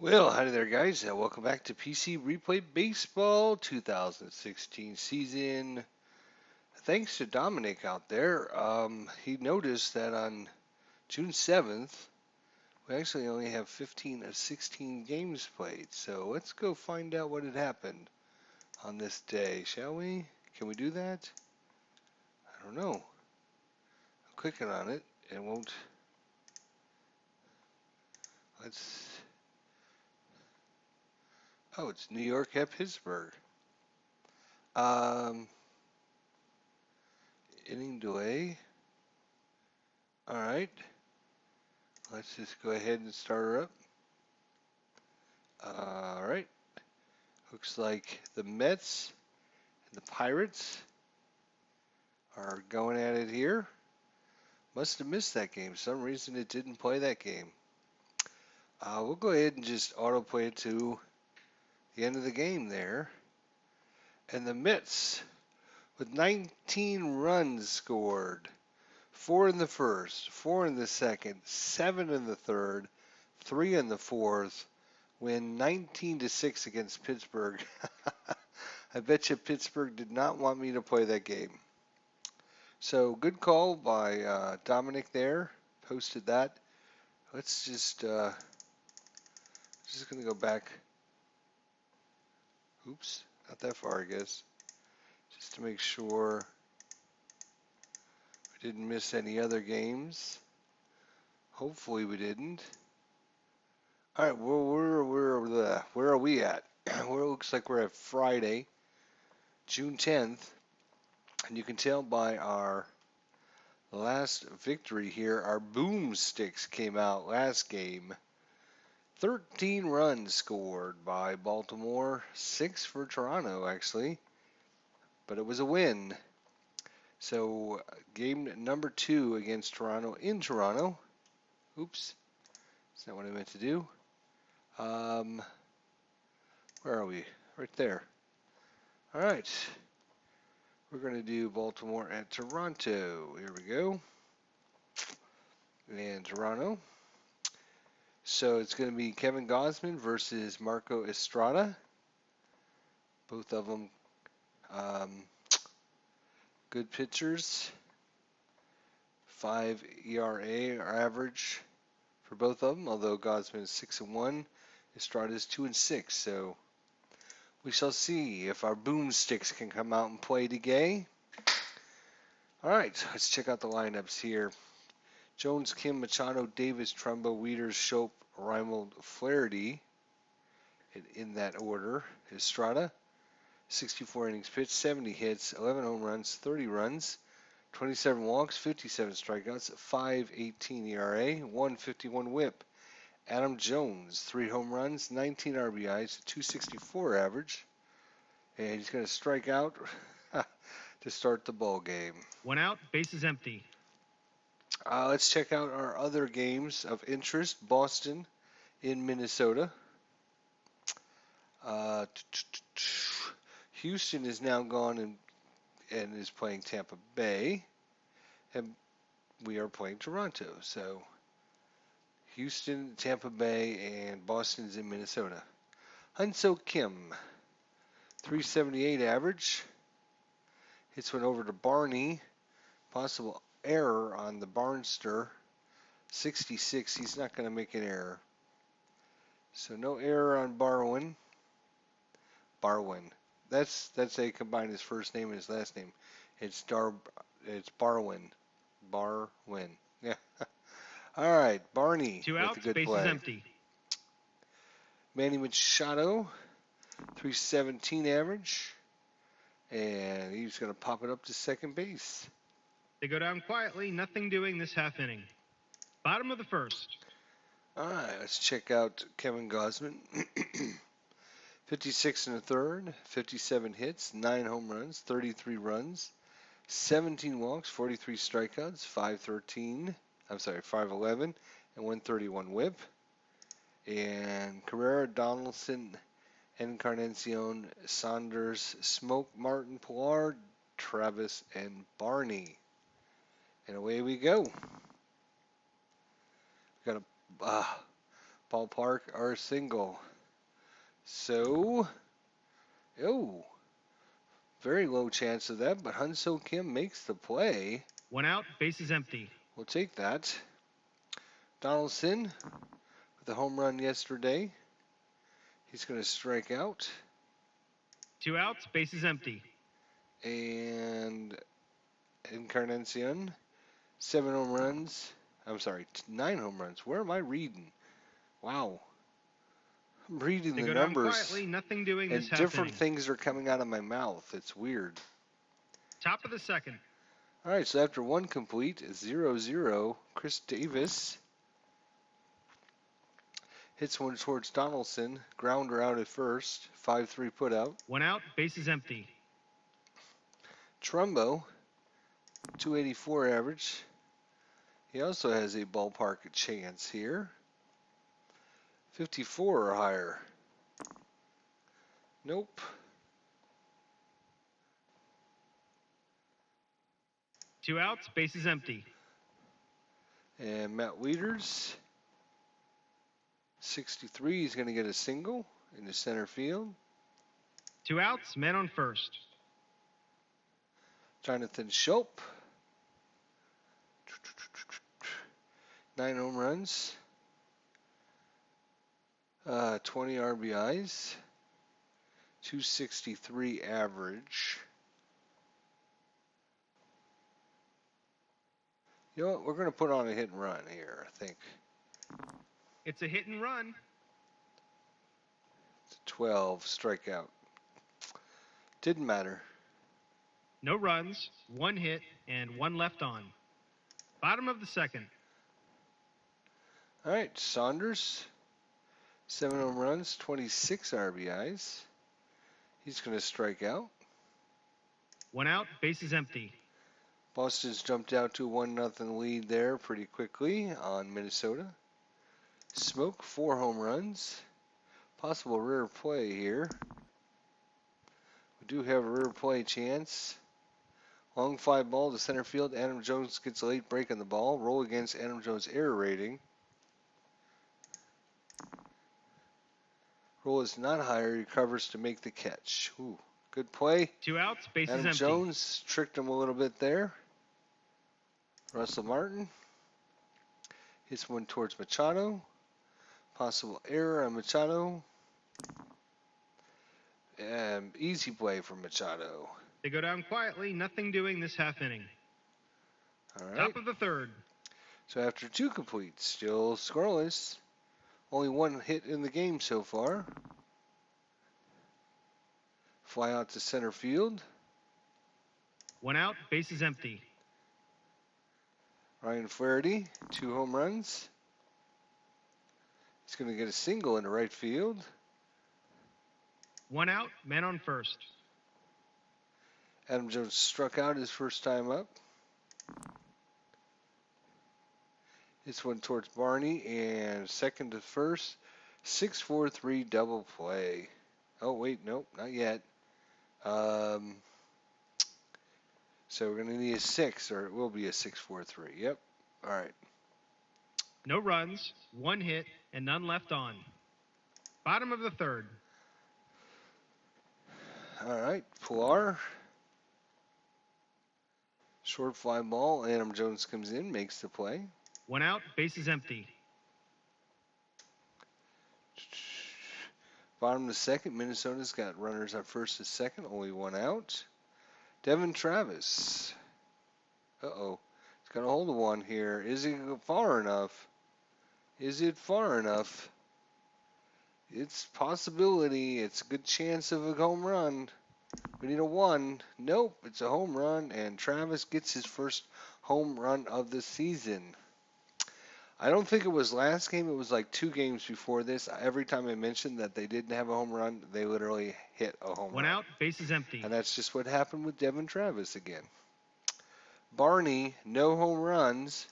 Well, howdy there, guys. Welcome back to PC Replay Baseball 2016 season. Thanks to Dominic out there. He noticed that on June 7th, we actually only have 15 of 16 games played. So let's go find out what had happened on this day, shall we? Can we do that? I don't know. I'm clicking on it. It won't. Let's. Oh, it's New York at Pittsburgh. Um, Inning delay. All right. Let's just go ahead and start her up. All right. Looks like the Mets and the Pirates are going at it here. Must have missed that game. For some reason it didn't play that game. We'll go ahead and just autoplay it to the end of the game there. And the Mets with 19 runs scored. 4 in the first, 4 in the second, 7 in the third, 3 in the fourth. Win 19-6 against Pittsburgh. I bet you Pittsburgh did not want me to play that game. So good call by Dominic there. Posted that. Let's just gonna go back. Oops, not that far, I guess. Just to make sure we didn't miss any other games. Hopefully we didn't. All right, where are we at? Well, it looks like we're at Friday, June 10th, and you can tell by our last victory here, our boomsticks came out last game. 13 runs scored by Baltimore, 6 for Toronto actually, but it was a win. So game number 2 against Toronto in Toronto. Oops, that's not what I meant to do. Where are we? Right there. All right. We're going to do Baltimore at Toronto. Here we go. And Toronto. So it's going to be Kevin Gausman versus Marco Estrada. Both of them good pitchers. 5 ERA are average for both of them, although Gausman is 6-1, Estrada is 2-6. So we shall see if our boomsticks can come out and play today. All right, let's check out the lineups here. Jones, Kim, Machado, Davis, Trumbo, Wieters, Schopp, Reimold, Flaherty, in that order. Estrada, 64 innings pitched, 70 hits, 11 home runs, 30 runs, 27 walks, 57 strikeouts, 5.18 ERA, 1.51 WHIP. Adam Jones, 3 home runs, 19 RBIs, 264 average, and he's going to strike out to start the ball game. 1 out, bases empty. Let's check out our other games of interest. Boston in Minnesota. Houston is now gone and is playing Tampa Bay, and we are playing Toronto. So Houston, Tampa Bay, and Boston's in Minnesota. Hyun-Soo Kim, 378 average. Hits one over to Barney. Possible error on the Barnster. 66. He's not going to make an error. So no error on Barwin. That's a combine his first name and his last name. It's Barwin. Barwin. Yeah. All right, Barney 2 with a outs, good bases play. empty. Manny Machado, 317 average, and he's going to pop it up to second base. They go down quietly, nothing doing this half inning. Bottom of the first. All right, let's check out Kevin Gausman. 56 and a third, 57 hits, 9 home runs, 33 runs, 17 walks, 43 strikeouts, 511, and 131 WHIP. And Carrera, Donaldson, Encarnacion, Saunders, Smoke, Martin, Pilar, Travis, and Barney. And away we go. We got a Ballpark or single. So, oh, very low chance of that, but Hunso Kim makes the play. 1 out, bases empty. We'll take that. Donaldson with a home run yesterday. He's going to strike out. 2 outs, bases empty. And Encarnacion, 7 home runs. I'm sorry, 9 home runs. Where am I reading? Wow. I'm reading They the go down numbers. quietly, nothing doing And this half different inning. things are coming out of my mouth. It's weird. Top of the second. All right, so after one complete, 0-0, Chris Davis hits one towards Donaldson. Grounder out at first. 5-3 put out. 1 out, bases empty. Trumbo, 284 average. He also has a ballpark chance here. 54 or higher. Nope. Two outs, bases empty. And Matt Wieters, 63. He's going to get a single in the center field. 2 outs, man on first. Jonathan Schopp, 9 home runs, 20 RBIs, 263 average. You know what? We're going to put on a hit and run here, I think. It's a hit and run. It's a 12 strikeout. Didn't matter. No runs, 1 hit, and 1 left on. Bottom of the second. All right, Saunders, 7 home runs, 26 RBIs. He's going to strike out. 1 out, bases empty. Boston's jumped out to a 1-0 lead there pretty quickly on Minnesota. Smoke, 4 home runs. Possible rear play here. We do have a rear play chance. Long fly ball to center field. Adam Jones gets a late break on the ball. Roll against Adam Jones' error rating. Roll is not higher. He recovers to make the catch. Ooh, good play. 2 outs, bases Adam empty. Jones tricked him a little bit there. Russell Martin hits one towards Machado. Possible error on Machado. Easy play from Machado. They go down quietly, nothing doing this half inning. All right. Top of the third. So after 2 completes, still scoreless. Only 1 hit in the game so far. Fly out to center field. 1 out, bases empty. Ryan Flaherty, 2 home runs. He's going to get a single into right field. 1 out, man on first. Adam Jones struck out his first time up. This one towards Barney and second to first. 6-4-3 double play. Oh, wait, nope, not yet. So we're going to need a 6, or it will be a 6-4-3. Yep. All right. No runs, 1 hit, and none left on. Bottom of the third. All right. Pilar. Short fly ball. Adam Jones comes in, makes the play. 1 out, bases empty. Bottom of the second, Minnesota's got runners on first and second, only 1 out. Devin Travis. Uh-oh. He's got a hold of one here. Is he far enough? Is it far enough? It's possibility. It's a good chance of a home run. We need a 1. Nope, it's a home run, and Travis gets his first home run of the season. I don't think it was last game. It was like 2 games before this. Every time I mentioned that they didn't have a home run, they literally hit a home 1 run. out, bases empty. And that's just what happened with Devin Travis again. Barney, no home runs.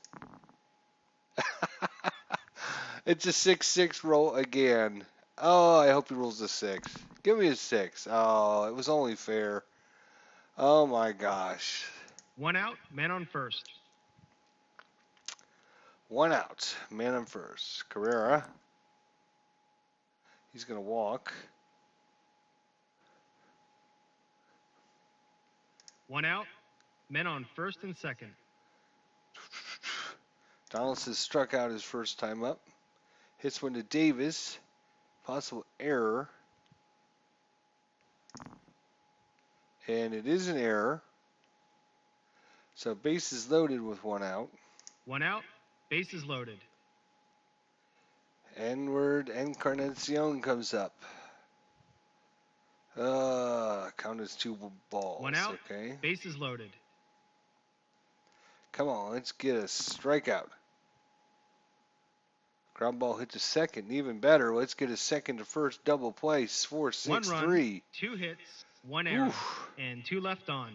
It's a 6-6 roll again. Oh, I hope he rolls a 6. Give me a 6. Oh, it was only fair. Oh my gosh. 1 out, man on first. 1 out. Man on first. Carrera He's going to walk. 1 out. Men on first and second. Donaldson struck out his first time up. Hits one to Davis. Possible error. And it is an error. So bases loaded with 1 out. 1 out. Bases loaded. Edward Encarnacion comes up. Count as 2 balls. 1 out. Okay. Bases loaded. Come on, let's get a strikeout. Ground ball hit to second. Even better, let's get a second to first double play. 4-6-3. 1 run, 2 hits, 1 error, Oof. and 2 left on.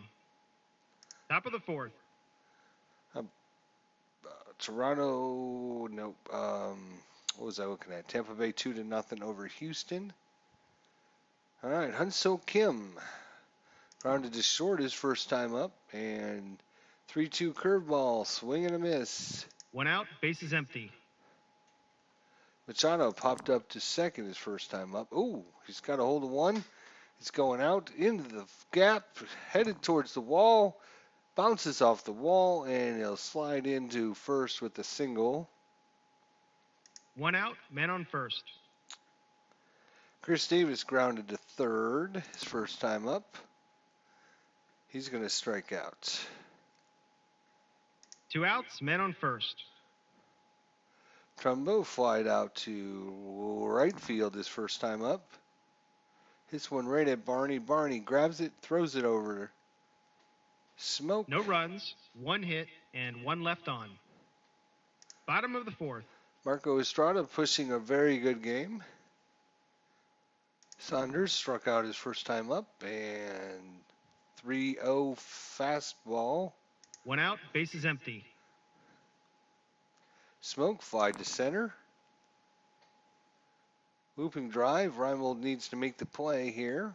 Top of the fourth. Toronto, nope. What was I looking at? Tampa Bay 2-0 over Houston. All right, Hyun-Soo Kim grounded to short his first time up, and 3-2 curveball, swing and a miss. 1 out, bases empty. Machado popped up to second his first time up. Ooh, he's got a hold of one. He's going out into the gap, headed towards the wall, bounces off the wall, and he'll slide into first with a single. 1 out, man on first. Chris Davis grounded to third his first time up. He's going to strike out. 2 outs, man on first. Trumbo flied out to right field his first time up. Hits one right at Barney. Barney grabs it, throws it over. Smoke. No runs, 1 hit, and 1 left on. Bottom of the fourth. Marco Estrada pushing a very good game. Saunders struck out his first time up, and 3-0 fastball. 1 out, bases empty. Smoke flied to center. Looping drive. Reimold needs to make the play here.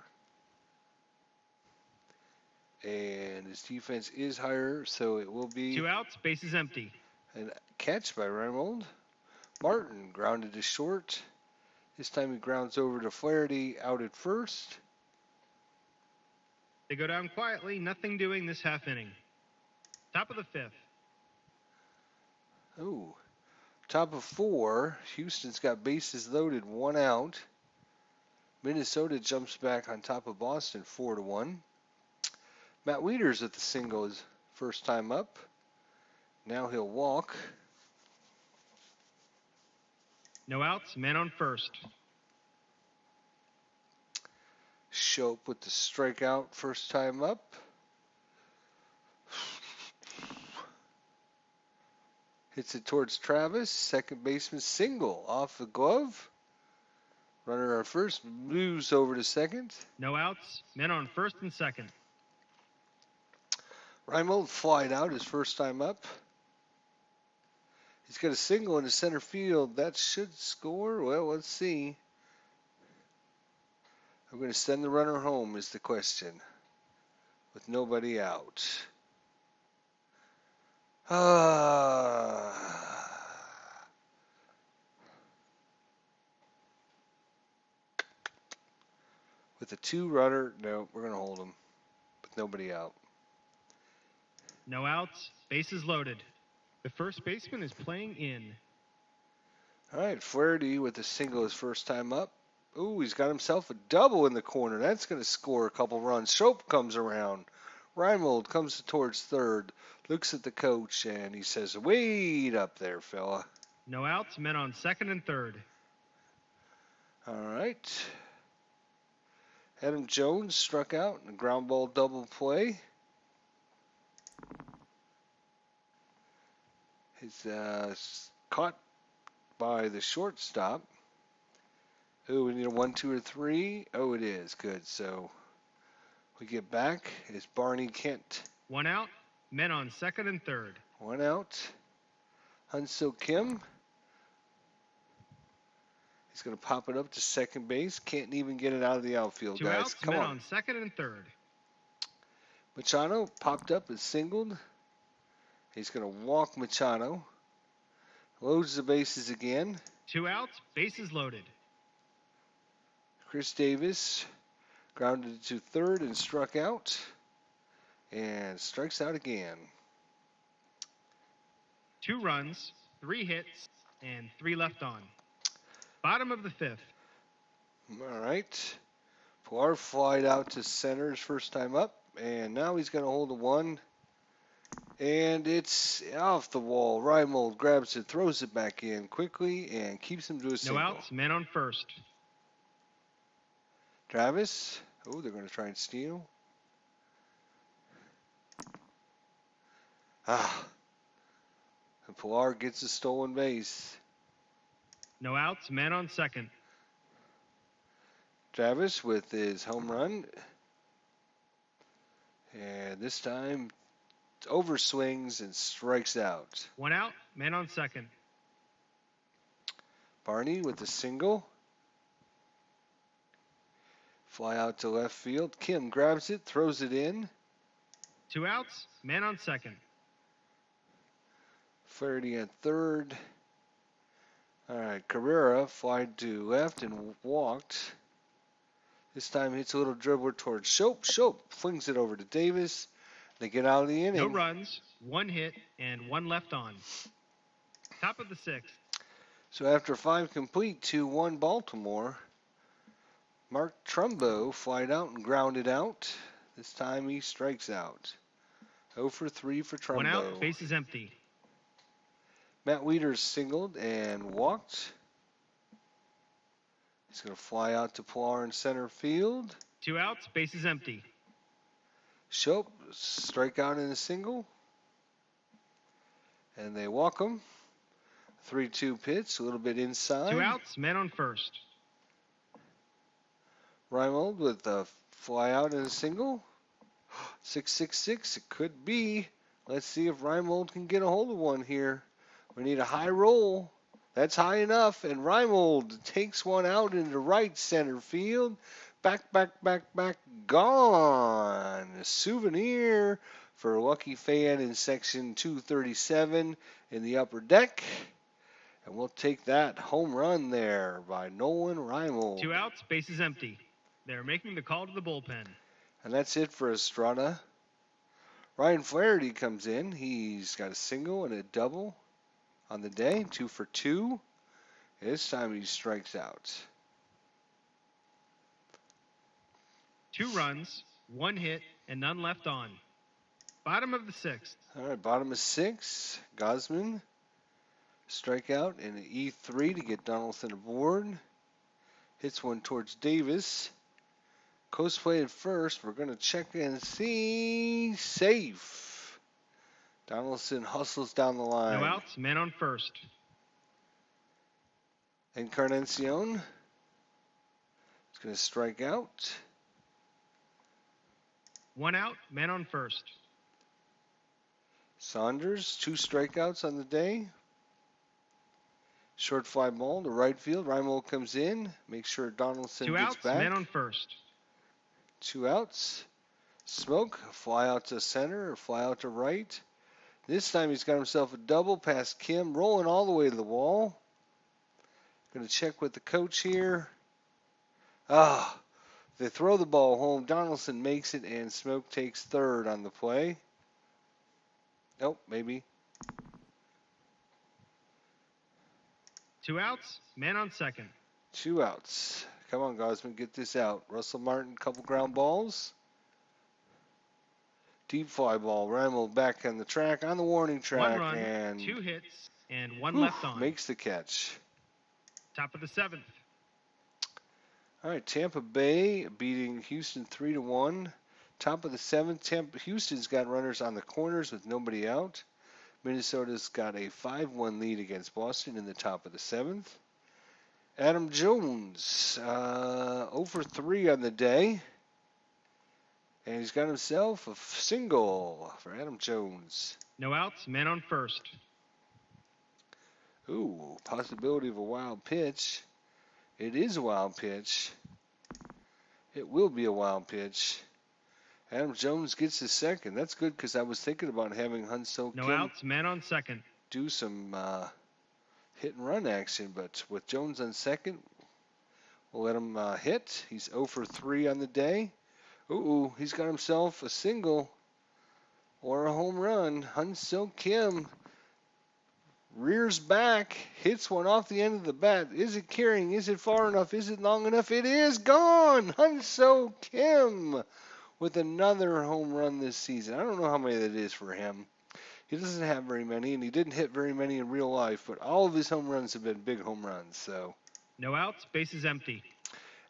And his defense is higher, so it will be 2 outs, bases empty. a catch by Reimold. Martin grounded to short. This time he grounds over to Flaherty, out at first. They go down quietly, nothing doing this half inning. Top of the fifth. Oh, top of 4. Houston's got bases loaded, 1 out. Minnesota jumps back on top of Boston, 4-1. Matt Wieters at the single his first time up. Now he'll walk. No outs, man on first. Shope with the strikeout first time up. Hits it towards Travis. Second baseman single off the glove. Runner on first moves over to second. No outs, men on first and second. Reimold flied out his first time up. He's got a single in the center field. That should score. Well, let's see. I'm going to send the runner home is the question. With nobody out. With a 2-runner, no, we're going to hold him. With nobody out. No outs, bases loaded. The first baseman is playing in. All right, Flaherty with a single his first time up. Ooh, he's got himself a double in the corner. That's going to score a couple runs. Shope comes around. Reimold comes towards third, looks at the coach, and he says, wait up there, fella. No outs, men on second and third. All right. Adam Jones struck out in a ground ball double play. He's caught by the shortstop. Oh, we need a 1, 2, or 3. Oh, it is. Good. So we get back. It's Barney Kent. 1 out, men on second and third. 1 out. Hyun-Soo Kim. He's going to pop it up to second base. Can't even get it out of the outfield, 2 guys. outs, Come men on. on second and third. Machado popped up and singled. He's going to walk Machado. Loads the bases again. 2 outs, bases loaded. Chris Davis grounded to third and struck out. And strikes out again. 2 runs, 3 hits, and 3 left on. Bottom of the 5th. All right. Pilar flied out to center his first time up. And now he's going to hold a 1. And it's off the wall. Reimold grabs it, throws it back in quickly, and keeps him to a single. No outs, man on first. Travis. Oh, they're going to try and steal. And Pilar gets a stolen base. No outs, man on second. Travis with his home run. And this time, overswings and strikes out. 1 out, man on second. Barney with a single. Fly out to left field. Kim grabs it, throws it in. 2 outs, man on second. Flaherty at third. All right, Carrera flied to left and walked. This time hits a little dribbler towards Shope. Shope flings it over to Davis. They get out of the inning. No runs, 1 hit, and 1 left on. Top of the 6th. So after 5 complete, 2-1 Baltimore. Mark Trumbo flied out and grounded out. This time he strikes out. 0 for 3 for Trumbo. 1 out, base is empty. Matt Wieters singled and walked. He's going to fly out to Pilar in center field. 2 outs, base is empty. Shope, strikeout in a single. And they walk him. 3-2 pitch, a little bit inside. 2 outs, man on first. Reimold with a fly out and a single. 6-6-6, it could be. Let's see if Reimold can get a hold of one here. We need a high roll. That's high enough, and Reimold takes one out into right center field. Back, gone. A souvenir for a lucky fan in section 237 in the upper deck. And we'll take that home run there by Nolan Reimold. 2 outs, base is empty. They're making the call to the bullpen. And that's it for Estrada. Ryan Flaherty comes in. He's got a single and a double on the day, 2 for 2. This time he strikes out. 2 runs, 1 hit, and none left on. Bottom of the 6th. All right, bottom of 6. Gausman, strikeout and an E3 to get Donaldson aboard. Hits one towards Davis. Coast play at first. We're going to check and see. Safe. Donaldson hustles down the line. No outs, man on first. Encarnacion is going to strike out. 1 out, man on first. Saunders, 2 strikeouts on the day. Short fly ball to right field. Reimold comes in. Make sure Donaldson 2 gets outs, back. man on first. 2 outs. Smoke, fly out to center or fly out to right. This time he's got himself a double past Kim, rolling all the way to the wall. Going to check with the coach here. They throw the ball home. Donaldson makes it, and Smoke takes third on the play. Nope, maybe. 2 outs, man on second. 2 outs. Come on, Gausman, get this out. Russell Martin, couple ground balls. Deep fly ball. Reimold back on the track, on the warning track. 1 run, and 2 hits, and 1 left on. Makes the catch. Top of the 7th. All right, Tampa Bay beating Houston 3-1. Top of the 7th. Houston's got runners on the corners with nobody out. Minnesota's got a 5-1 lead against Boston in the top of the 7th. Adam Jones, 0 for 3 on the day. And he's got himself a single for Adam Jones. No outs, man on first. Ooh, possibility of a wild pitch. It is a wild pitch. It will be a wild pitch. Adam Jones gets his second. That's good because I was thinking about having Hunso No Kim outs, man on second. do some hit and run action, but with Jones on second, We'll let him hit. He's 0 for 3 on the day. Ooh, he's got himself a single or a home run. Hyun-Soo Kim rears back, hits one off the end of the bat. Is it carrying? Is it far enough? Is it long enough? It is gone! Hyun-Soo Kim with another home run this season. I don't know how many that is for him. He doesn't have very many, and he didn't hit very many in real life, but all of his home runs have been big home runs. So, No outs, bases empty.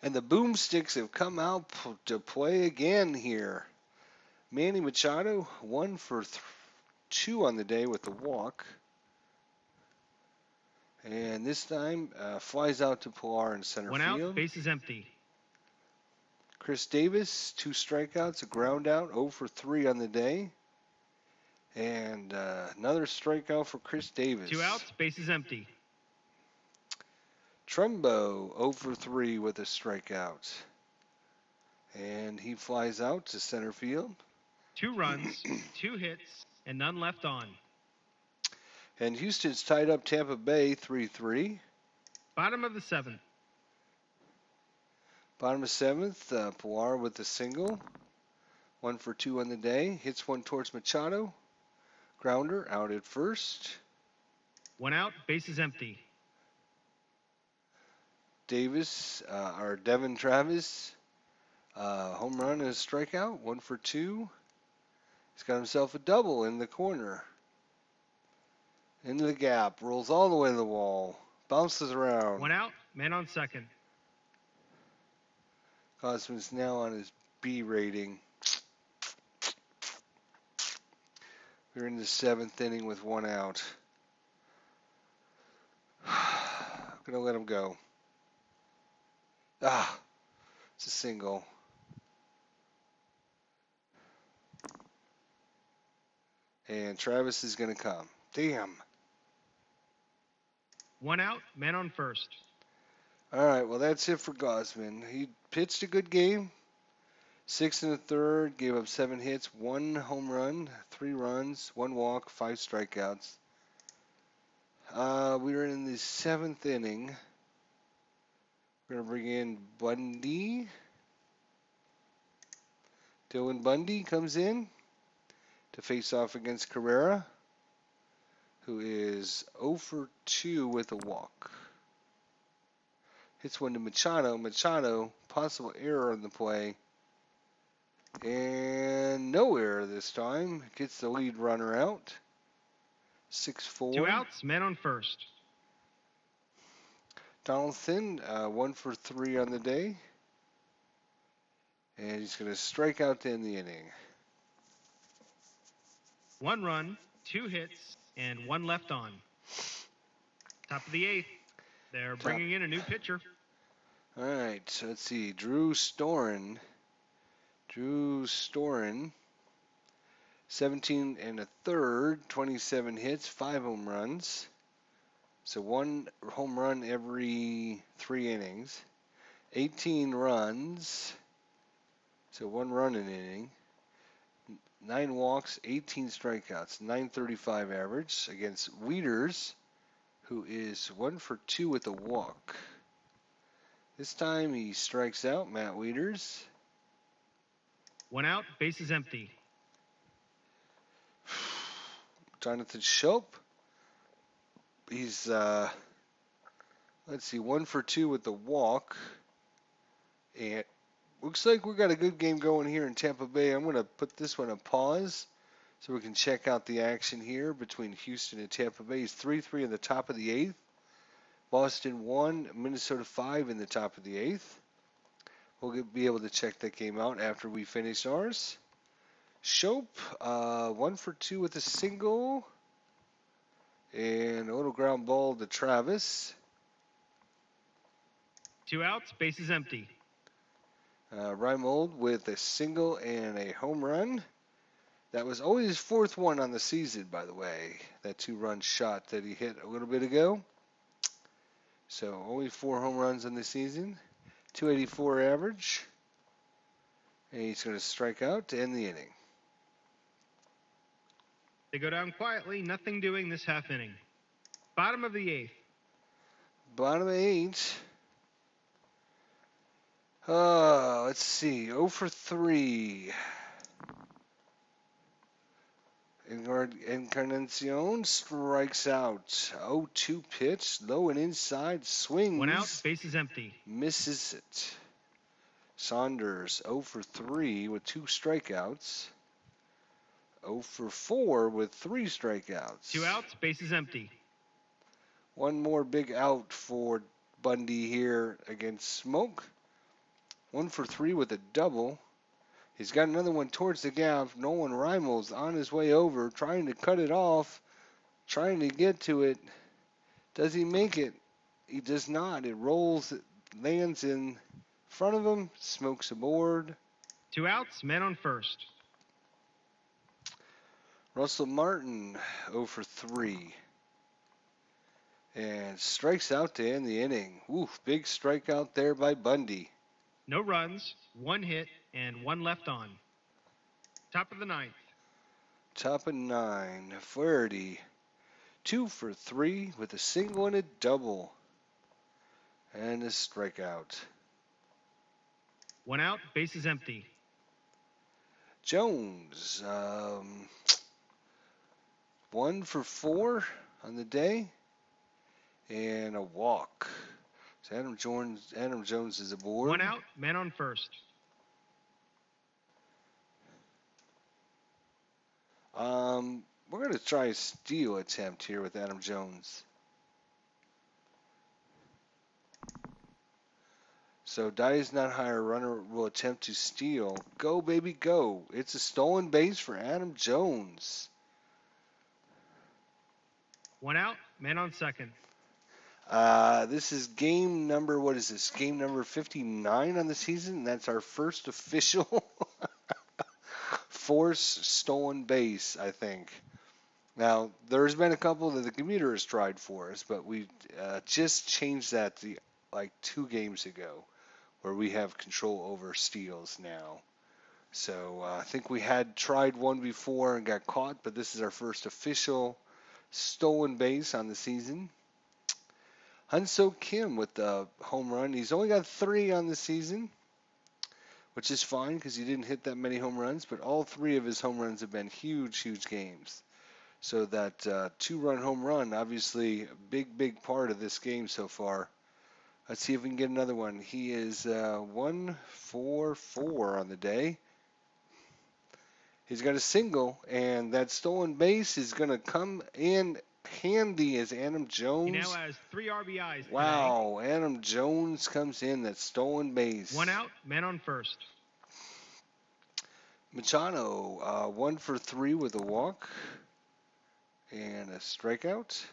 and the boomsticks have come out to play again here. Manny Machado, 1 for 2 on the day with the walk. And this time, flies out to Pilar in center One field. out, bases empty. Chris Davis, 2 strikeouts, a ground out, 0 for 3 on the day. And another strikeout for Chris Davis. 2 outs, bases empty. Trumbo, 0 for 3 with a strikeout. And he flies out to center field. 2 runs, 2 hits, and none left on. And Houston's tied up Tampa Bay 3-3. Bottom of the 7th. Bottom of 7th, Pilar with a single. 1 for 2 on the day. Hits one towards Machado. Grounder out at first. 1 out, bases empty. Devin Travis, home run and a strikeout. 1 for 2. He's got himself a double in the corner. Into the gap. Rolls all the way to the wall. Bounces around. 1 out, man on second. Gausman's now on his B rating. We're in the 7th inning with 1 out. I'm going to let him go. It's a single. And Travis is going to come. Damn. 1 out, man on first. All right, well, that's it for Gausman. He pitched a good game. 6 1/3, gave up 7 hits, 1 home run, 3 runs, 1 walk, 5 strikeouts. We were in the 7th inning. We're going to bring in Bundy. Dylan Bundy comes in to face off against Carrera, who is 0 for 2 with a walk. Hits one to Machado. Machado, possible error on the play. And no error this time. Gets the lead runner out. 6-4. 2 outs, man on first. Donaldson, 1 for 3 on the day. And he's going to strike out to end the inning. 1 run, 2 hits, and 1 left on. Top of the 8th. They're bringing in a new pitcher. All right, so let's see. Drew Storen, 17 1/3, 27 hits, 5 home runs. So 1 home run every 3 innings. 18 runs. So 1 run an inning. 9 walks, 18 strikeouts, 935 average against Wieters, who is 1 for 2 with a walk. This time he strikes out, Matt Wieters. 1 out, bases empty. Jonathan Schopp. He's, let's see, 1 for 2 with the walk. And looks like we got a good game going here in Tampa Bay. I'm going to put this one on pause so we can check out the action here between Houston and Tampa Bay. It's 3-3 in the top of the 8th. Boston 1, Minnesota 5 in the top of the 8th. We'll be able to check that game out after we finish ours. Schopp, 1 for 2 with a single. And a little ground ball to Travis. 2 outs, bases empty. Reimold with a single and a home run. That was only his 4th one on the season, by the way. That 2-run shot that he hit a little bit ago. So only 4 home runs in the season. 284 average. And he's going to strike out to end the inning. They go down quietly, nothing doing this half inning. Bottom of the 8th. Bottom of 8. Let's see. 0 for 3. Encarnacion strikes out. 0-2 pitch, low and inside, One out, swings, bases empty. misses it. Saunders 0 for 3 with 2 strikeouts. 0 for 4 with 3 strikeouts. 2 outs, bases empty. One more big out for Bundy here against Smoke. 1 for 3 with a double. He's got another one towards the gap. Nolan Reimels on his way over, trying to cut it off, trying to get to it. Does he make it? He does not. It rolls, it lands in front of him. Smoke's aboard. 2 outs, men on first. Russell Martin 0 for 3. And strikes out to end the inning. Oof, big strikeout there by Bundy. No runs, 1 hit, and 1 left on. Top of the ninth. Top of 9. Flaherty 2 for 3 with a single and a double. And a strikeout. 1 out, bases empty. Jones 1 for 4 on the day. And a walk. So Adam Jones is aboard. 1 out, men on first. We're going to try a steal attempt here with Adam Jones. So Dyes not higher, runner will attempt to steal. Go, baby, go. It's a stolen base for Adam Jones. 1 out, men on second. This is game number, what is this? Game number 59 on the season. That's our first official force stolen base, I think. Now, there's been a couple that the computer has tried for us, but we just changed that like 2 games ago, where we have control over steals now. So I think we had tried one before and got caught, but this is our first official stolen base on the season. Hyun-Soo Kim with the home run. He's only got 3 on the season, which is fine because he didn't hit that many home runs, but all 3 of his home runs have been huge, huge games. So that 2-run home run, obviously a big part of this game so far. Let's see if we can get another one. He is 1 for 4 on the day. He's got a single, and that stolen base is going to come in handy as Adam Jones. He now has 3 RBIs Wow, Adam Jones comes in, that stolen base. today. 1 out, men on first. Machado 1 for 3 with a walk and a strikeout.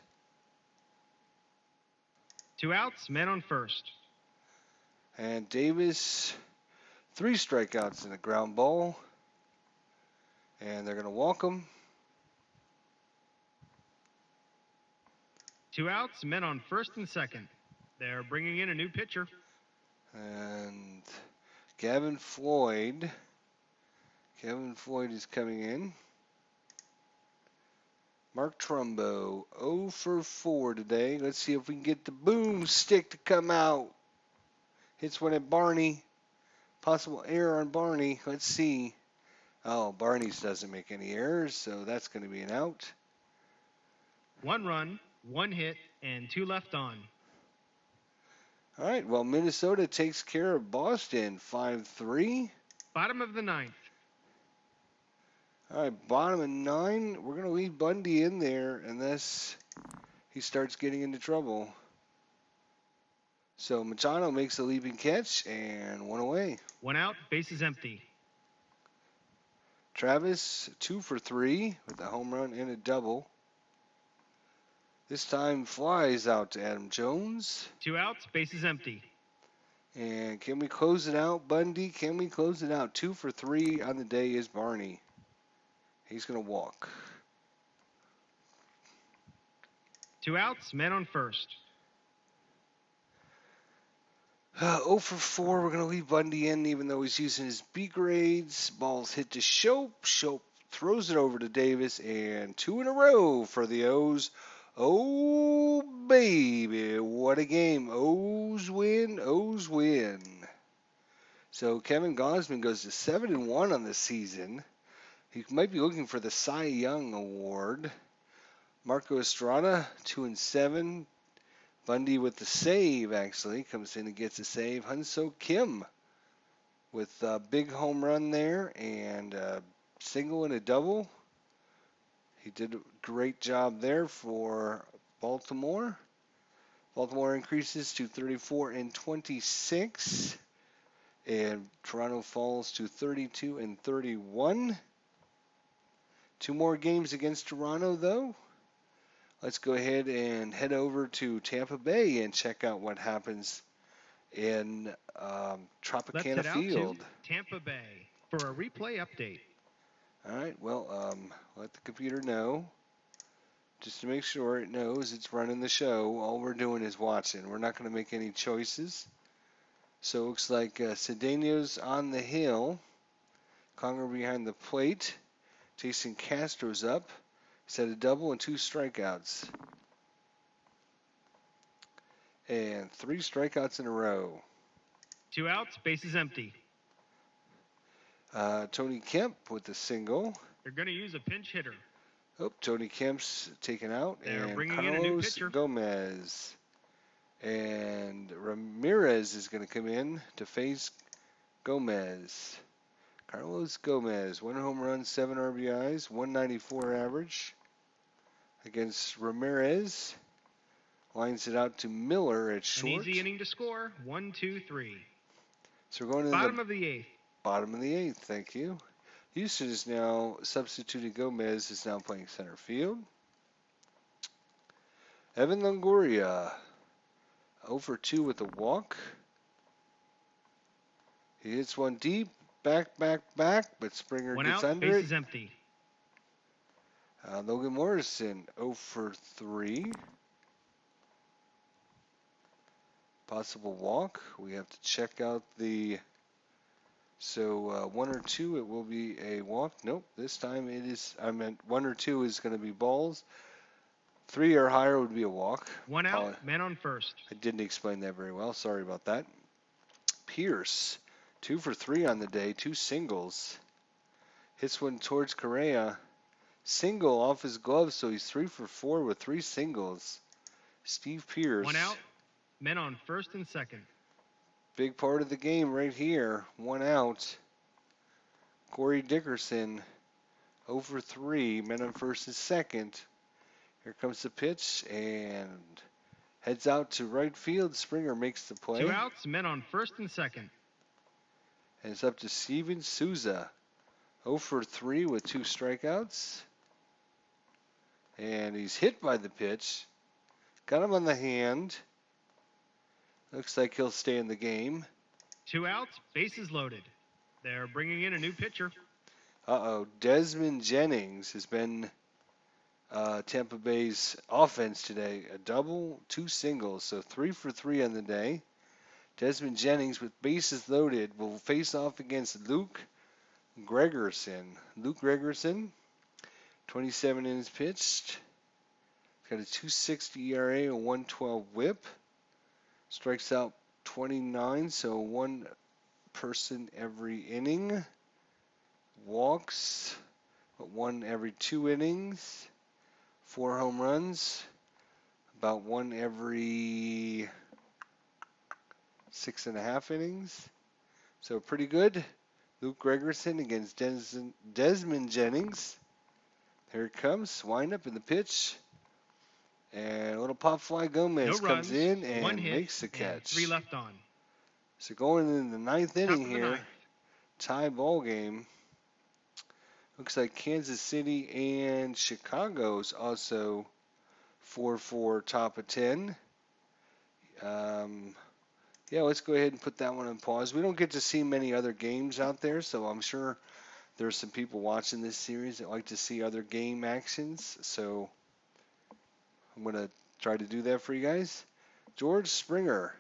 2 outs, men on first. And Davis 3 strikeouts and a ground ball. And they're going to walk him. 2 outs, men on first and second. They're bringing in a new pitcher. And Gavin Floyd. Kevin Floyd is coming in. Mark Trumbo 0 for 4 today. Let's see if we can get the boomstick to come out. Hits one at Barney. Possible error on Barney. Let's see. Oh, Barney's doesn't make any errors, so that's going to be an out. 1 run, 1 hit, and 2 left on. All right, well, Minnesota takes care of Boston 5-3. Bottom of the ninth. All right, bottom of 9. We're going to leave Bundy in there unless he starts getting into trouble. So Machado makes a leaping catch and 1 away. 1 out, bases empty. Travis 2 for 3 with a home run and a double. This time flies out to Adam Jones. 2 outs, bases empty. And can we close it out, Bundy? Can we close it out? 2 for 3 on the day is Barney. He's going to walk. 2 outs, men on first. 0 for 4. We're going to leave Bundy in even though he's using his B grades. Ball's hit to Shope. Shope throws it over to Davis. And 2 in a row for the O's. Oh, baby. What a game. O's win. O's win. So Kevin Gausman goes to 7-1 on the season. He might be looking for the Cy Young Award. Marco Estrada, 2-7. Bundy with the save, actually, comes in and gets a save. Hunso Kim with a big home run there and a single and a double. He did a great job there for Baltimore. Baltimore increases to 34-26, and Toronto falls to 32-31. Two more games against Toronto, though. Let's go ahead and head over to Tampa Bay and check out what happens in Let's Tropicana head out Field. to Tampa Bay for a replay update. All right, well, let the computer know. Just to make sure it knows it's running the show. All we're doing is watching. We're not going to make any choices. So it looks like Cedeno's on the hill. Conger behind the plate. Jason Castro's up. He's had a double and 2 strikeouts. And 3 strikeouts in a row. 2 outs, bases empty. Tony Kemp with the single. They're going to use a pinch hitter. Oh, Tony Kemp's taken out. They're And bringing in a new Carlos pitcher. Gomez. And Ramirez is going to come in to face Gomez. Carlos Gomez, 1 home run, 7 RBIs, 194 average against Ramirez. Lines it out to Miller at short. An easy inning to score. 1, 2, 3. So we're going to Bottom of the 8th. Bottom of the 8th, thank you. Houston is now substituting Gomez, is now playing center field. Evan Longoria, 0 for 2 with a walk. He hits one deep, back, but Springer 1 gets out, under bases it. empty. Logan Morrison, 0 for 3. Possible walk. We have to check out the... So 1 or 2, it will be a walk. Nope, this time it is... I meant 1 or 2 is going to be balls. 3 or higher would be a walk. 1 out, man on first. I didn't explain that very well. Sorry about that. Pierce, 2 for 3 on the day. 2 singles. Hits one towards Correa. Single off his glove, so he's 3 for 4 with 3 singles. Steve Pierce. 1 out, men on first and second. Big part of the game right here. 1 out. Corey Dickerson, 0 for 3. Men on first and second. Here comes the pitch and heads out to right field. Springer makes the play. 2 outs, men on first and second. And it's up to Steven Souza. 0 for 3 with 2 strikeouts. And he's hit by the pitch. Got him on the hand. Looks like he'll stay in the game. 2 outs, bases loaded. They're bringing in a new pitcher. Desmond Jennings has been Tampa Bay's offense today. A double, 2 singles, so 3 for 3 on the day. Desmond Jennings with bases loaded will face off against Luke Gregerson. Luke Gregerson, 27 innings pitched. Got a 2.60 ERA, a 1.12 WHIP. Strikes out 29, so 1 person every inning. Walks, but 1 every 2 innings. 4 home runs, about 1 every 6.5 innings. So pretty good. Luke Gregerson against Desmond Jennings. Here it comes. Wind up in the pitch. And a little pop fly Gomez comes in and makes the catch. 3 left on. So going in the 9th inning here, 9th. tie ball game. Looks like Kansas City and Chicago's also 4-4 top of 10. Yeah, let's go ahead and put that one on pause. We don't get to see many other games out there, so I'm sure there's some people watching this series that like to see other game actions. So I'm going to try to do that for you guys. George Springer.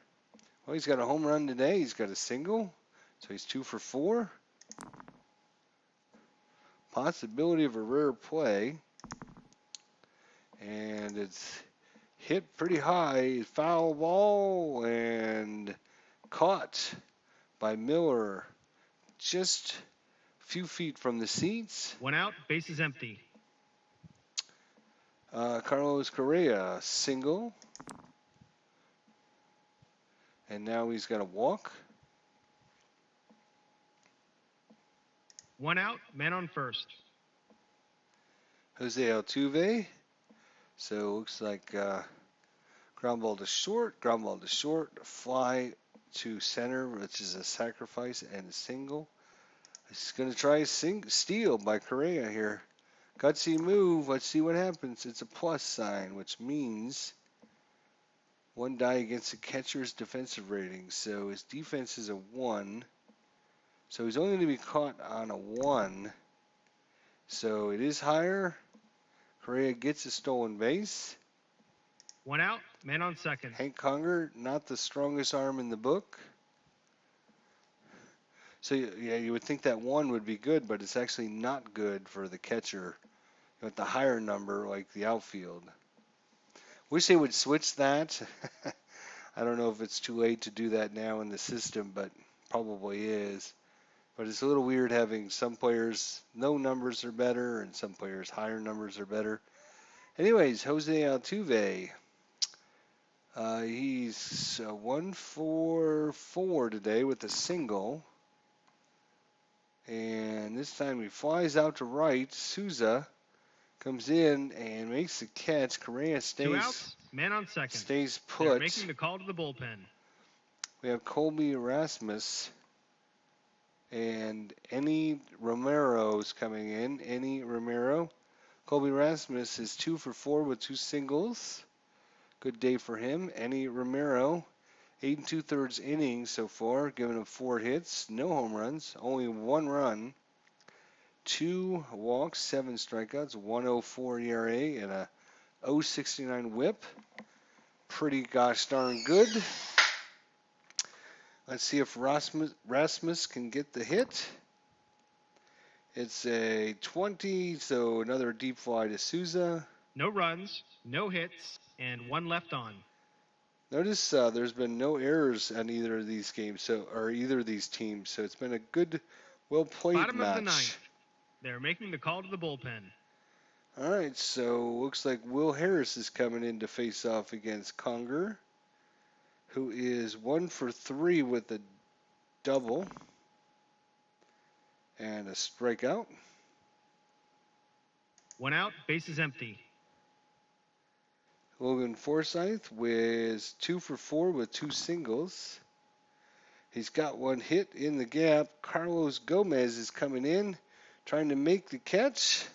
Well, he's got a home run today. He's got a single, so he's 2 for 4. Possibility of a rare play. And it's hit pretty high. Foul ball and caught by Miller. Just a few feet from the seats. 1 out, bases empty. Carlos Correa, single. And now he's got a walk. 1 out, man on first. Jose Altuve. So looks like ground ball to short, fly to center, which is a sacrifice and a single. He's going to try a steal by Correa here. Gutsy move. Let's see what happens. It's a plus sign, which means one die against the catcher's defensive rating. So his defense is a 1. So he's only going to be caught on a 1. So it is higher. Correa gets a stolen base. 1 out, man on second. Hank Conger, not the strongest arm in the book. So yeah, you would think that 1 would be good, but it's actually not good for the catcher. You want the higher number, like the outfield. Wish they would switch that. I don't know if it's too late to do that now in the system, but probably is. But it's a little weird having some players no numbers are better and some players higher numbers are better. Anyways, Jose Altuve. He's 1 for 4 today with a single. And this time he flies out to right. Souza comes in and makes the catch. Correa 2 outs, man on second. stays They're put. making the call to the bullpen. We have Colby Erasmus and Enny Romero's coming in. Enny Romero. Colby Erasmus is 2 for 4 with 2 singles. Good day for him. Enny Romero, 8 2/3 innings so far, giving him 4 hits, no home runs, only 1 run, 2 walks, 7 strikeouts, 1.04 ERA, and a 0.69 WHIP. Pretty gosh darn good. Let's see if Rasmus can get the hit. It's a 20, so another deep fly to Souza. No runs, no hits, and 1 left on. Notice there's been no errors on either of these games, or either of these teams, so it's been a good, well-played Bottom match. of the ninth. They're making the call to the bullpen. All right, so looks like Will Harris is coming in to face off against Conger, who is 1 for 3 with a double and a strikeout. 1 out, bases empty. Logan Forsythe was 2 for 4 with 2 singles. He's got 1 hit in the gap. Carlos Gomez is coming in, trying to make the catch.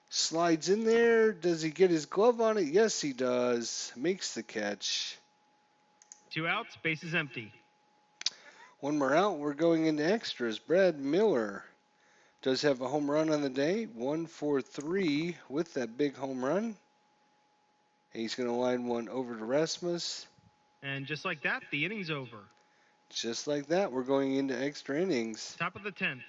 Slides in there. Does he get his glove on it? Yes, he does. Makes the catch. 2 outs, bases empty. 1 more out. We're going into extras. Brad Miller does have a home run on the day. 1 for 3 with that big home run. He's going to line one over to Rasmus. And just like that, the inning's over. Just like that, we're going into extra innings. Top of the 10th.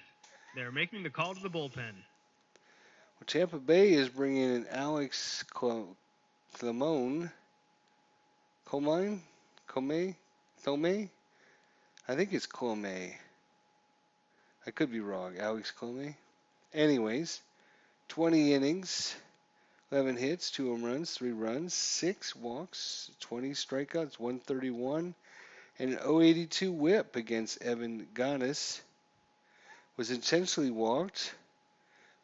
They're making the call to the bullpen. Well, Tampa Bay is bringing in Alex Colomé? I think it's Colomé. I could be wrong. Alex Colomé. Anyways, 20 innings, 11 hits, 2 home runs, 3 runs, 6 walks, 20 strikeouts, 131, and an 0.82 WHIP against Evan Gattis. Was intentionally walked.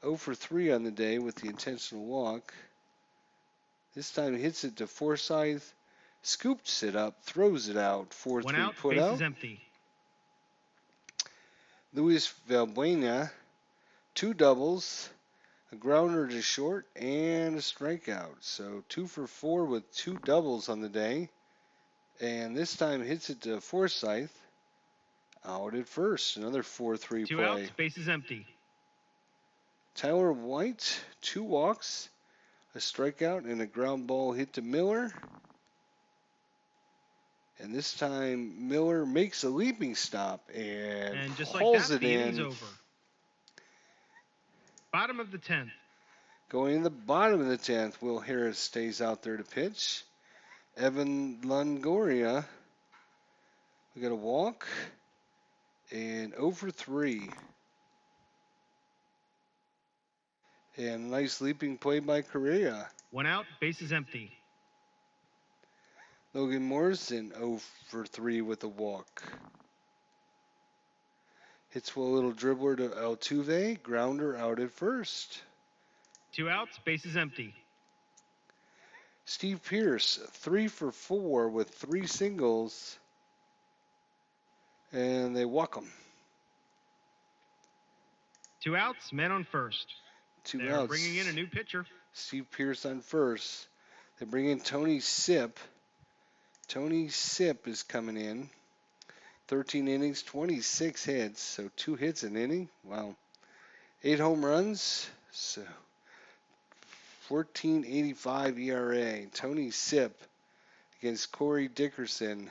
0 for 3 on the day with the intentional walk. This time he hits it to Forsythe, scoops it up, throws it out. 4-3 1 out, put bases out. empty. Luis Valbuena, 2 doubles, a grounder to short, and a strikeout. So 2 for 4 with 2 doubles on the day. And this time hits it to Forsythe. Out at first. Another 4-3 2 play. outs, bases empty. Tyler White, 2 walks, a strikeout, and a ground ball hit to Miller. And this time Miller makes a leaping stop and just like hauls that, it the inning's in. over. Bottom of the 10th. Going in the bottom of the 10th, Will Harris stays out there to pitch. Evan Longoria, we got a walk And 0 for 3. And a nice leaping play by Correa. 1 out, bases empty. Logan Morrison 0 for 3 with a walk. Hits a little dribbler to Altuve. Grounder out at first. 2 outs, bases empty. Steve Pearce 3 for 4 with 3 singles. And they walk him. 2 outs, men on first. 2 They're outs. bringing in a new pitcher. Steve Pearce on first. They bring in Tony Sipp. Tony Sipp is coming in. 13 innings, 26 hits. So 2 hits an inning. Wow. 8 home runs. So 14.85 ERA. Tony Sipp against Corey Dickerson.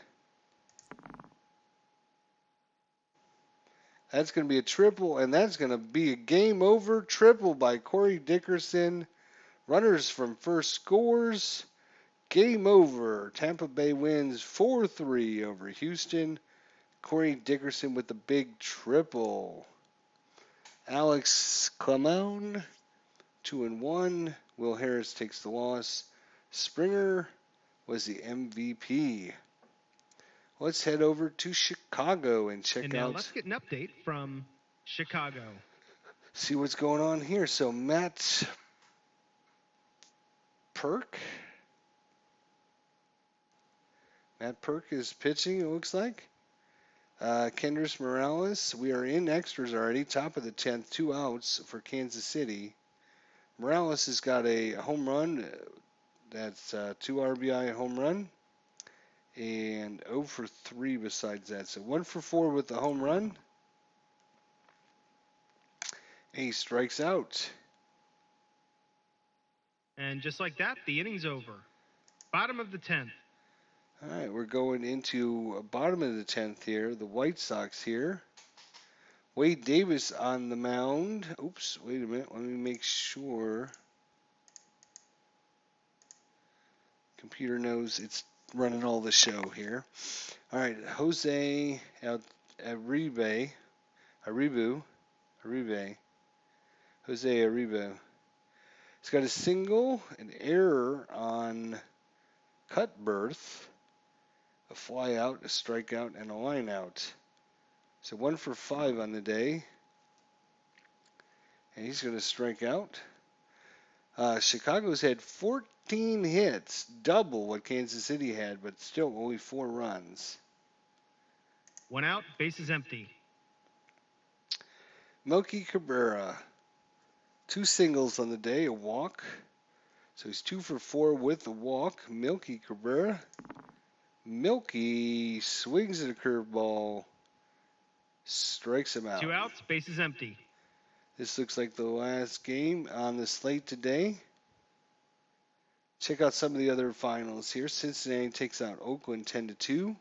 That's going to be a triple, and that's going to be a game over triple by Corey Dickerson. Runners from first scores. Game over. Tampa Bay wins 4-3 over Houston. Corey Dickerson with the big triple. Alex Clemon, 2-1. Will Harris takes the loss. Springer was the MVP. Let's head over to Chicago and check And now out. let's get an update from Chicago. See what's going on here. So Matt Perk is pitching, it looks like. Kendrys Morales, we are in extras already. Top of the 10th, 2 outs for Kansas City. Morales has got a home run. That's 2 RBI home run. And 0 for 3 besides that. So 1 for 4 with the home run. And he strikes out. And just like that, the inning's over. Bottom of the 10th. All right, we're going into bottom of the 10th here. The White Sox here. Wade Davis on the mound. Oops, wait a minute. Let me make sure. Computer knows it's running all the show here. All right, Jose Arribe. Jose Arriba. He's got a single, an error on cut berth, a fly out, a strikeout, and a line out. So 1 for 5 on the day. And he's going to strike out. Chicago's had 14 hits, double what Kansas City had, but still only 4 runs. 1 out, bases empty. Melky Cabrera, 2 singles on the day, a walk. So he's 2 for 4 with a walk. Melky Cabrera. Melky swings at a curveball, strikes him out. 2 outs, bases empty. This looks like the last game on the slate today. Check out some of the other finals here. Cincinnati takes out Oakland 10-2.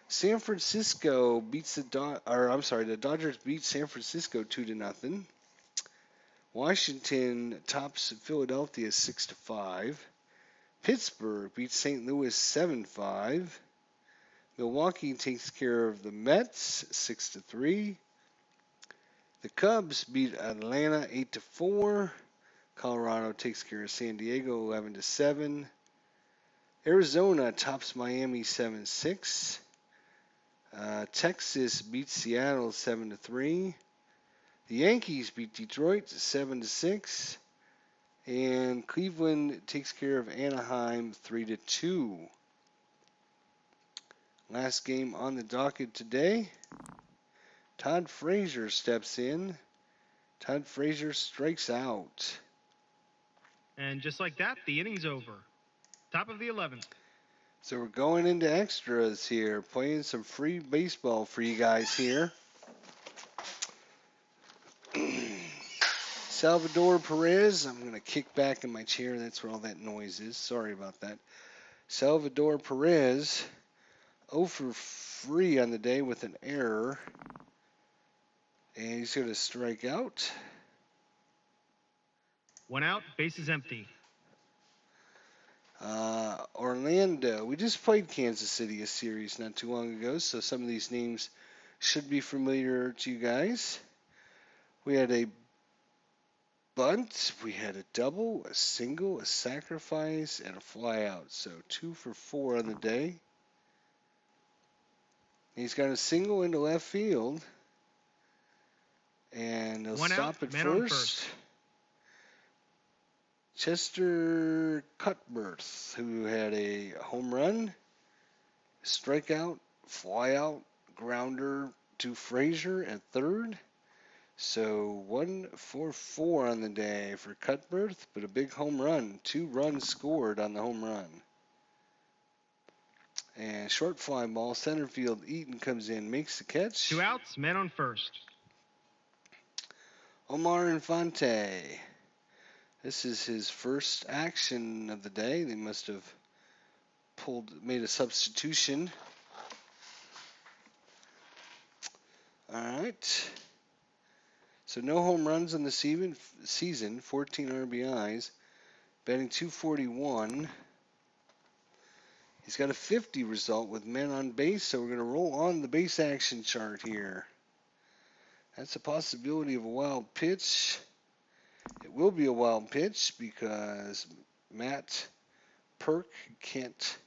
San Francisco beats the Dodgers beat San Francisco 2-0. Washington tops Philadelphia 6-5. Pittsburgh beats St. Louis 7-5. Milwaukee takes care of the Mets 6-3. The Cubs beat Atlanta 8-4. Colorado takes care of San Diego 11-7. Arizona tops Miami 7-6. Texas beats Seattle 7-3. The Yankees beat Detroit 7-6. And Cleveland takes care of Anaheim 3-2. Last game on the docket today. Todd Frazier steps in. Todd Frazier strikes out. And just like that, the inning's over. Top of the 11th. So we're going into extras here, playing some free baseball for you guys here. Salvador Perez, I'm going to kick back in my chair. That's where all that noise is. Sorry about that. Salvador Perez, 0 for 3 on the day with an error. And he's going to strike out. 1 out, bases empty. Orlando, we just played Kansas City a series not too long ago, so some of these names should be familiar to you guys. We had a bunt, we had a double, a single, a sacrifice, and a flyout. So 2 for 4 on the day. He's got a single into left field. And he'll One out, stop at man on first. first. Chester Cutbirth, who had a home run, strikeout, flyout, grounder to Frazier at third. So 1 for 4 on the day for Cutbirth, but a big home run. 2 runs scored on the home run. And short fly ball, center field, Eaton comes in, makes the catch. 2 outs, man on first. Omar Infante. This is his first action of the day. They must have made a substitution. All right. So no home runs in the season, 14 RBIs, batting .241. He's got a 50 result with men on base, so we're going to roll on the base action chart here. That's a possibility of a wild pitch. It will be a wild pitch because Matt Perk can't,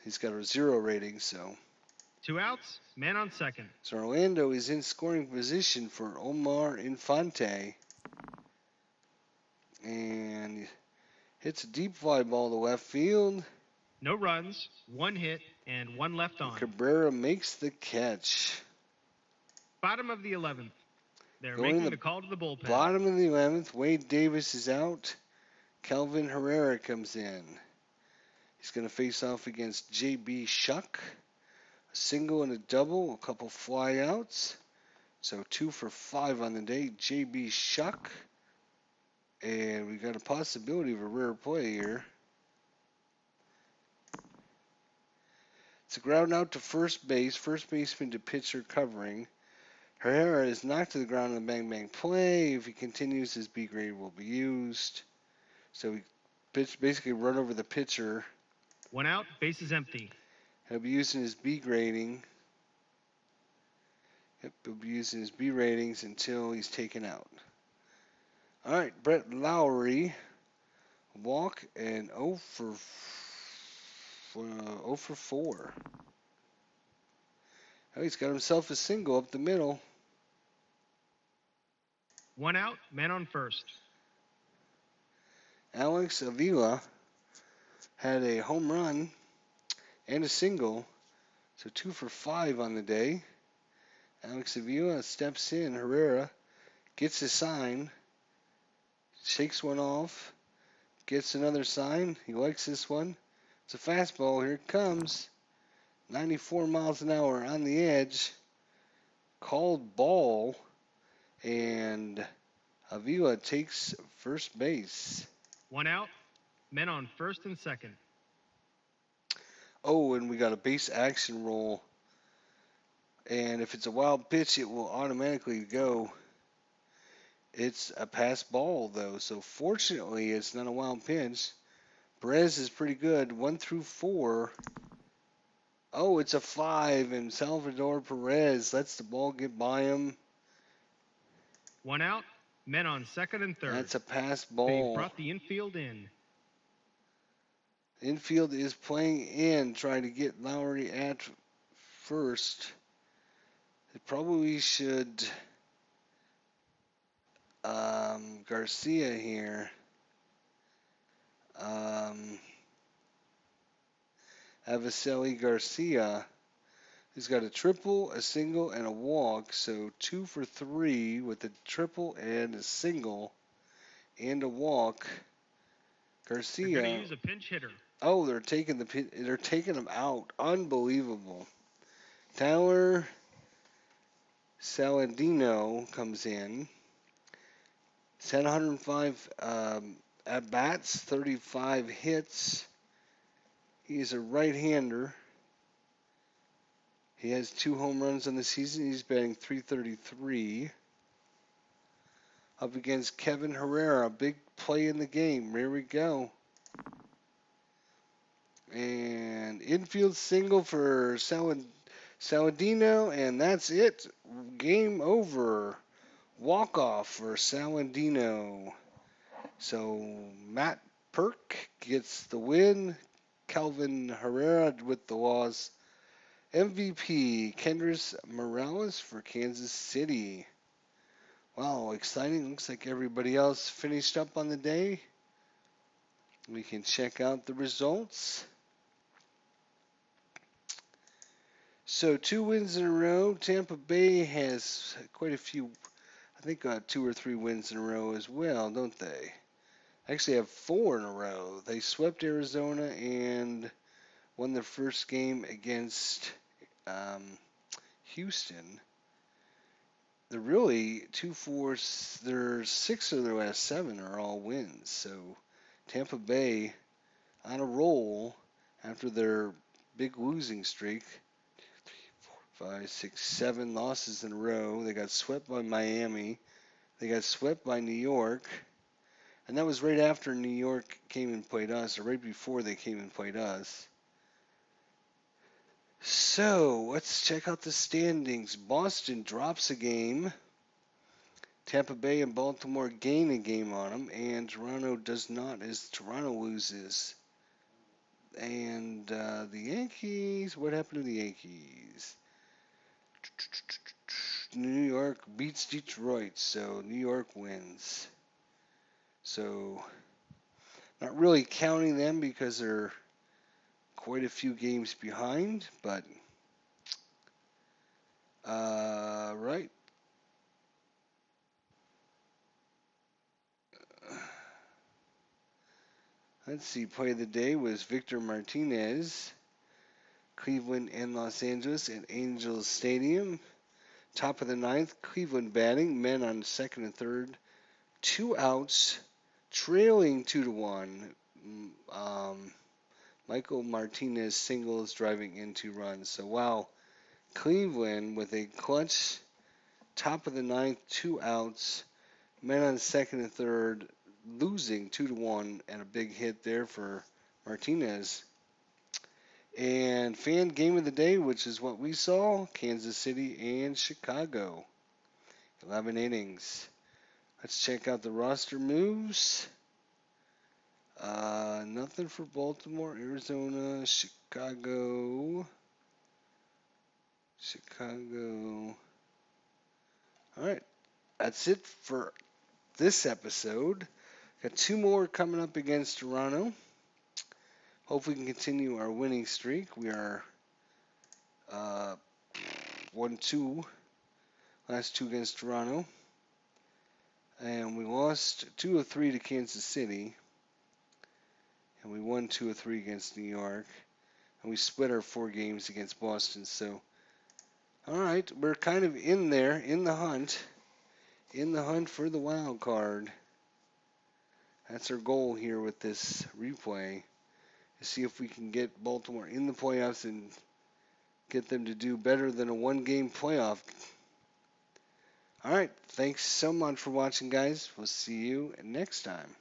he's got a 0 rating, so. 2 outs, man on second. So Orlando is in scoring position for Omar Infante. And hits a deep fly ball to left field. No runs, 1 hit, and 1 left on. Cabrera makes the catch. Bottom of the 11th. They're Going making to the call to the bullpen. Bottom of the 11th, Wade Davis is out. Kelvin Herrera comes in. He's going to face off against J.B. Shuck. A single and a double, a couple flyouts. So 2 for 5 on the day. J.B. Shuck. And we got a possibility of a rare play here. It's a ground out to first base. First baseman to pitcher covering. Herrera is knocked to the ground in a bang-bang play. If he continues, his B grade will be used. So he basically run over the pitcher. 1 out, base is empty. He'll be using his B grading. Yep, he'll be using his B ratings until he's taken out. All right, Brett Lowry, walk and 0 for 4. Oh, he's got himself a single up the middle. 1 out, man on first. Alex Avila had a home run and a single, so 2 for 5 on the day. Alex Avila steps in. Herrera gets his sign, shakes one off, gets another sign. He likes this one. It's a fastball. Here it comes. 94 miles an hour on the edge. Called ball, and Avila takes first base. 1 out, men on first and second. Oh, and we got a base action roll. And if it's a wild pitch, it will automatically go. It's a pass ball, though. So fortunately, it's not a wild pitch. Perez is pretty good. 1 through 4. Oh, it's a 5, and Salvador Perez lets the ball get by him. 1 out, men on second and third. That's a pass They've ball. brought the infield in. Infield is playing in, trying to get Lowry at first. They probably should Garcia here. Avicelli Garcia, who's got a triple, a single, and a walk. So 2 for 3 with a triple and a single and a walk. Garcia. They're going to use a pinch hitter. Oh, they're taking him out. Unbelievable. Tyler Saladino comes in. 705 at bats, 35 hits. He's a right-hander. He has 2 home runs on the season. He's batting .333. Up against Kevin Herrera. Big play in the game. Here we go. And infield single for Saladino, and that's it. Game over. Walk off for Saladino. So Matt Perk gets the win. Calvin Herrera with the loss. MVP Kendrys Morales for Kansas City. Wow, exciting. Looks like everybody else finished up on the day. We can check out the results. So 2 wins in a row. Tampa Bay has quite a few, I think 2 or 3 wins in a row as well, don't they? Actually have 4 in a row. They swept Arizona and won their first game against um, Houston. They're really 2-4. Their 6 of their last 7 are all wins. So Tampa Bay on a roll after their big losing streak. 5, 6, 7 losses in a row. They got swept by Miami. They got swept by New York. And that was right after New York came and played us, or right before they came and played us. So let's check out the standings. Boston drops a game. Tampa Bay and Baltimore gain a game on them, and Toronto does not, as Toronto loses. And the Yankees, what happened to the Yankees? New York beats Detroit, so New York wins. So not really counting them because they're quite a few games behind, but right. Let's see. Play of the day was Victor Martinez, Cleveland and Los Angeles at Angels Stadium. Top of the ninth, Cleveland batting, men on second and third, 2 outs, trailing 2-1. Michael Martinez singles, driving in 2 runs. So wow, Cleveland with a clutch top of the ninth, 2 outs, men on second and third, losing 2-1, and a big hit there for Martinez. And fan game of the day, which is what we saw, Kansas City and Chicago. 11 innings. Let's check out the roster moves. Nothing for Baltimore, Arizona, Chicago. All right, that's it for this episode. Got 2 more coming up against Toronto. Hope we can continue our winning streak. We are 1-2 last 2 against Toronto. And we lost 2 of 3 to Kansas City. And we won 2 of 3 against New York. And we split our 4 games against Boston. So, all right, we're kind of in there, in the hunt for the wild card. That's our goal here with this replay, to see if we can get Baltimore in the playoffs and get them to do better than a 1-game playoff. All right, thanks so much for watching, guys. We'll see you next time.